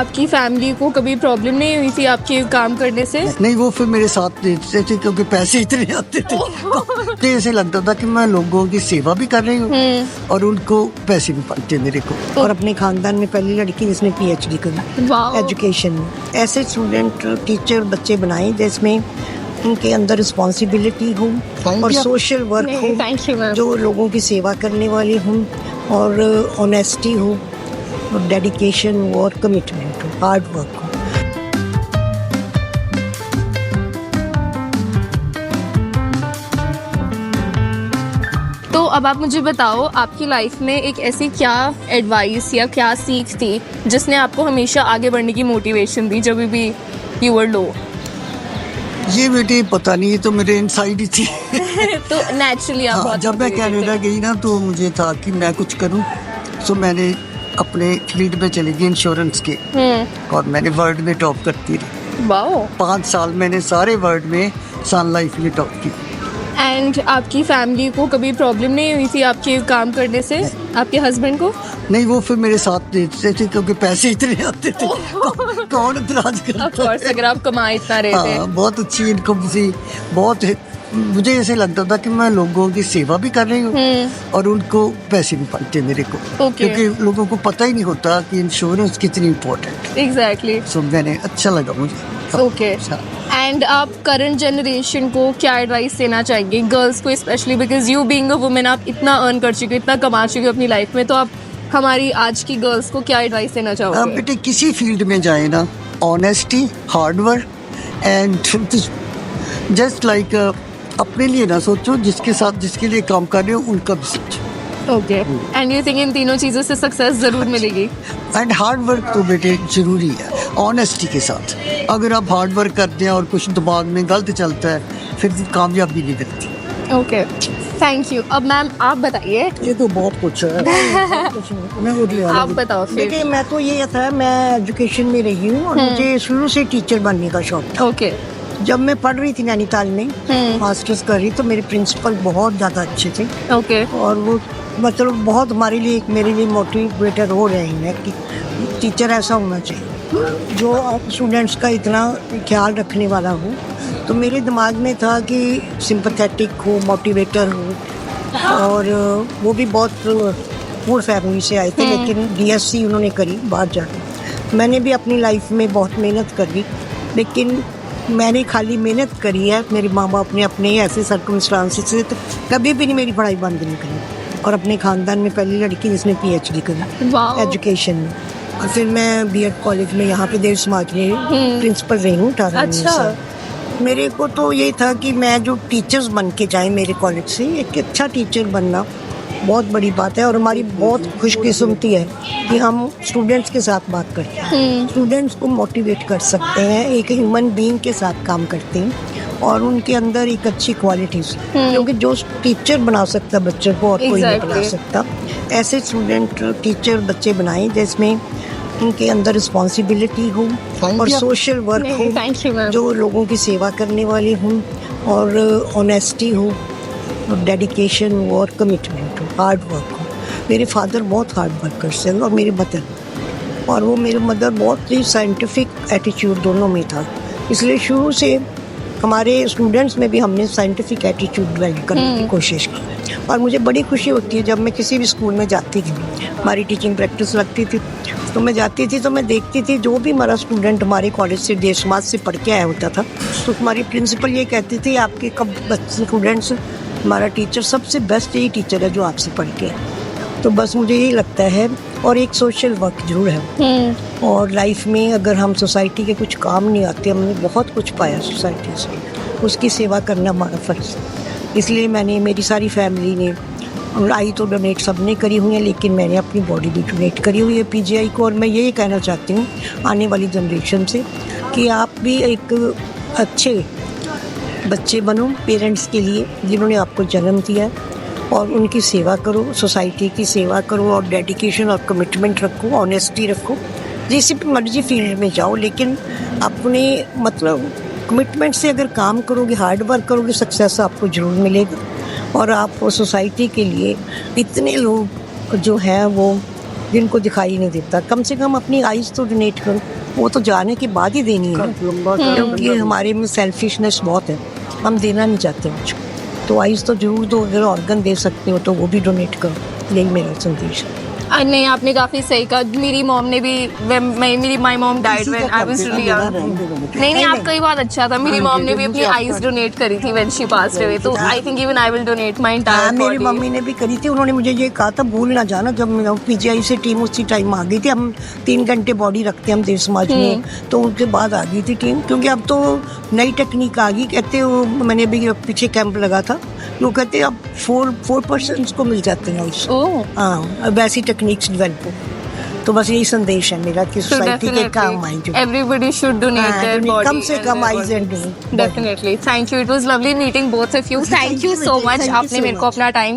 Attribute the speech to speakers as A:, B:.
A: आपकी फैमिली को कभी प्रॉब्लम नहीं हुई थी आपके काम करने से?
B: नहीं, वो फिर मेरे साथ देते थे क्योंकि पैसे इतने आते थे तो ऐसे लगता था कि मैं लोगों की सेवा भी कर रही हूँ और उनको पैसे भी पाते मेरे को।
C: और अपने खानदान में पहली लड़की जिसने PhD करी
A: वाह।
C: एजुकेशन में। ऐसे स्टूडेंट टीचर बच्चे बनाए जिसमें उनके अंदर रिस्पॉन्सिबिलिटी हो और सोशल वर्क हो,
A: थैंक यू मैम।
C: जो लोगों की सेवा करने वाले हों और ऑनेस्टी हो और डेडिकेशन हो और कमिटमेंट हो, हार्ड वर्क हो।
A: तो अब आप मुझे बताओ, आपकी लाइफ में एक ऐसी क्या एडवाइस या क्या सीख थी जिसने आपको हमेशा आगे बढ़ने की मोटिवेशन दी जब भी यू वर लो?
B: ये बेटे पता नहीं, ये तो मेरे इनसाइड ही थी।
A: तो नेचुरली आप बहुत
B: जब मैं
A: motivated
B: कनाडा गई ना तो मुझे था कि मैं कुछ करूं, तो मैंने अपने फील्ड में चली गई इंश्योरेंस के और मैंने वर्ल्ड में टॉप करती रही।
A: वाओ।
B: 5 साल मैंने सारे वर्ल्ड में सन लाइफ में टॉप की।
A: एंड आपकी फैमिली को कभी प्रॉब्लम नहीं हुई थी आपके काम करने से, आपके हस्बैंड को?
B: नहीं, वो फिर मेरे साथ देते थे क्योंकि पैसे इतने आते थे कौन इतराज
A: ऑफ
B: करता
A: कोर्स,
B: है।
A: अगर आप कमा इतना रहे थे।
B: हाँ, बहुत अच्छी इनकम थी, बहुत मुझे ऐसे लगता था कि मैं लोगों की सेवा भी कर रही हूँ और उनको पैसे भी पाते मेरे को।
A: Okay.
B: क्योंकि लोगों को पता ही नहीं होता कि इंश्योरेंस कितनी इम्पोर्टेंट।
A: एग्जैक्टली।
B: सो मैंने अच्छा लगा मुझे।
A: ओके। एंड आप करंट जनरेशन को क्या एडवाइस देना चाहेंगे, गर्ल्स को specially, because you being a women आप इतना अर्न कर चुके हो, इतना कमा चुके हो अपनी लाइफ में, तो आप हमारी आज की गर्ल्स को क्या एडवाइस देना चाहोगे?
B: बेटे किसी फील्ड में जाए ना, honesty, hard work and just like अपने लिए ना सोचो, जिसके साथ जिसके लिए काम कर रहे हो उनका भी सोचो।
A: Okay. And you think in तीनों चीज़ों से सक्सेस ज़रूर मिलेगी?
B: एंड हार्ड वर्क तो बेटे जरूरी है, ऑनेस्टी के साथ। अगर आप हार्ड वर्क करते हैं और कुछ दिमाग में गलत चलता है फिर कामयाबी नहीं मिलती।
A: Okay, thank you. अब मैम आप बताइए।
B: ये तो बहुत कुछ है। मैं बोल
A: आप बताओ फिर।
C: देखिए, मैं तो ये था, मैं एजुकेशन में रही हूँ और मुझे शुरू से टीचर बनने का शौक था।
A: ओके।
C: जब मैं पढ़ रही थी नैनीताल में, मास्टर्स कर रही, तो मेरे प्रिंसिपल बहुत ज़्यादा अच्छे थे
A: ओके।
C: और वो मतलब बहुत हमारे लिए, मेरे लिए मोटिवेटर हो रहे हैं कि टीचर ऐसा होना चाहिए जो स्टूडेंट्स का इतना ख्याल रखने वाला हो। तो मेरे दिमाग में था कि सिंपैथेटिक हो, मोटिवेटर हो। और वो भी बहुत पूर फैमिली से आए थे, लेकिन BSc उन्होंने करी बाहर जाकर। मैंने भी अपनी लाइफ में बहुत मेहनत करी, लेकिन मैंने खाली मेहनत करी है, मेरे माँ बाप ने अपने ऐसे सर्कमस्टांसेस से तो कभी भी नहीं मेरी पढ़ाई बंद नहीं करी। और अपने खानदान में पहली लड़की जिसने PhD करी एजुकेशन में। और फिर मैं B.Ed कॉलेज में यहाँ पे देव समाज में प्रिंसिपल रही हूँ 18 साल। मेरे को तो ये था कि मैं जो टीचर्स बन के जाए मेरे कॉलेज से, एक अच्छा टीचर बनना बहुत बड़ी बात है। और हमारी बहुत खुशकिस्मती है कि हम स्टूडेंट्स के साथ बात करते हैं, स्टूडेंट्स को मोटिवेट कर सकते हैं, एक ह्यूमन बीइंग के साथ काम करते हैं और उनके अंदर एक अच्छी क्वालिटीज, क्योंकि जो टीचर बना सकता बच्चे को और कोई नहीं बना सकता। ऐसे स्टूडेंट टीचर बच्चे बनाए जिसमें उनके अंदर रिस्पॉन्सिबिलिटी हो और सोशल वर्क हो, जो लोगों की सेवा करने वाले हों और ऑनेस्टी हो और डेडिकेशन हो और कमिटमेंट हो, हार्ड वर्क हो। मेरे फादर बहुत हार्ड वर्कर्स हैं और मेरी मदर, और वो मेरी मदर बहुत ही साइंटिफिक एटीट्यूड दोनों में था। इसलिए शुरू से हमारे स्टूडेंट्स में भी हमने साइंटिफिक एटीट्यूड डेवलप करने की कोशिश की। और मुझे बड़ी खुशी होती है जब मैं किसी भी स्कूल में जाती थी, हमारी टीचिंग प्रैक्टिस लगती थी, तो मैं जाती थी तो मैं देखती थी जो भी हमारा स्टूडेंट हमारे कॉलेज से, देश समाज से पढ़ के आया होता था, तो हमारी प्रिंसिपल ये कहती थी आपके कब बच्चे स्टूडेंट्स, हमारा टीचर सबसे बेस्ट यही टीचर है जो आपसे पढ़ के है। तो बस मुझे यही लगता है। और एक सोशल वर्क जरूर है और लाइफ में अगर हम सोसाइटी के कुछ काम नहीं आते, हमने बहुत कुछ पाया सोसाइटी से, उसकी सेवा करना हमारा फ़र्ज़ है। इसलिए मैंने, मेरी सारी फैमिली ने, आई तो डोनेट सब ने करी हुई है, लेकिन मैंने अपनी बॉडी भी डोनेट करी हुई है PGI को। और मैं यही कहना चाहती हूँ आने वाली जनरेशन से कि आप भी एक अच्छे बच्चे बनो पेरेंट्स के लिए जिन्होंने आपको जन्म दिया है, और उनकी सेवा करो, सोसाइटी की सेवा करो और डेडिकेशन और कमिटमेंट रखो, ऑनेस्टी रखो। जिस भी मर्जी फील्ड में जाओ, लेकिन अपने मतलब कमिटमेंट से अगर काम करोगे, हार्ड वर्क करोगे, सक्सेस आपको ज़रूर मिलेगा। और आप सोसाइटी के लिए इतने लोग जो हैं वो जिनको दिखाई नहीं देता, कम से कम अपनी आइज़ तो डोनेट करो। वो तो जाने के बाद ही देनी है, क्योंकि हमारे में सेल्फिशनेस बहुत है, हम देना नहीं चाहते मुझको। तो आइज़ तो जरूर दो, अगर ऑर्गन दे सकते हो तो वो भी डोनेट करो, यही मेरा संदेश है।
A: नहीं, आपने काफ़ी सही कहा। मेरी मॉम ने भी माई मॉम डाइड
C: इसी
A: व्हेन
C: का
A: आई वाज
C: करते
A: रियली
C: हैं,
A: यंग।
C: नहीं,
A: नहीं, आपका ही बहुत अच्छा था। मेरी मॉम ने भी अपनी आईज डोनेट करी थी व्हेन शी पास्ड अवे, तो I think even I will donate my
C: हाँ,
A: एंटायर
C: मेरी
A: बॉडी।
C: मम्मी ने भी करी थी। उन्होंने मुझे ये कहा था, भूल ना जाना, जब मैं पीजीआई से टीम उसी टाइम आ गई थी। हम 3 घंटे बॉडी रखते हैं हम देव समाज में, तो उसके बाद आ गई थी टीम, क्योंकि अब तो नई टेक्निक आ गई। कहते हो, मैंने भी पीछे कैंप लगा था, वो कहते हैं अब 4 पर्सन्स को मिल जाते हैं उससे।
A: ओह,
C: हाँ, अब ऐसी टेक्निक्स डेवलप हो। तो बस यही संदेश है मेरा कि
A: so
C: सोसाइटी के काम आए जो।
A: everybody should donate
C: हाँ,
A: their body
C: कम से
A: and
C: come
A: their
C: eyes and
A: Definitely. Thank you. It was lovely meeting both of you. Thank you so much.
C: Thank you
A: आपने
C: so
A: मेरे को
C: much.
A: अपना टाइम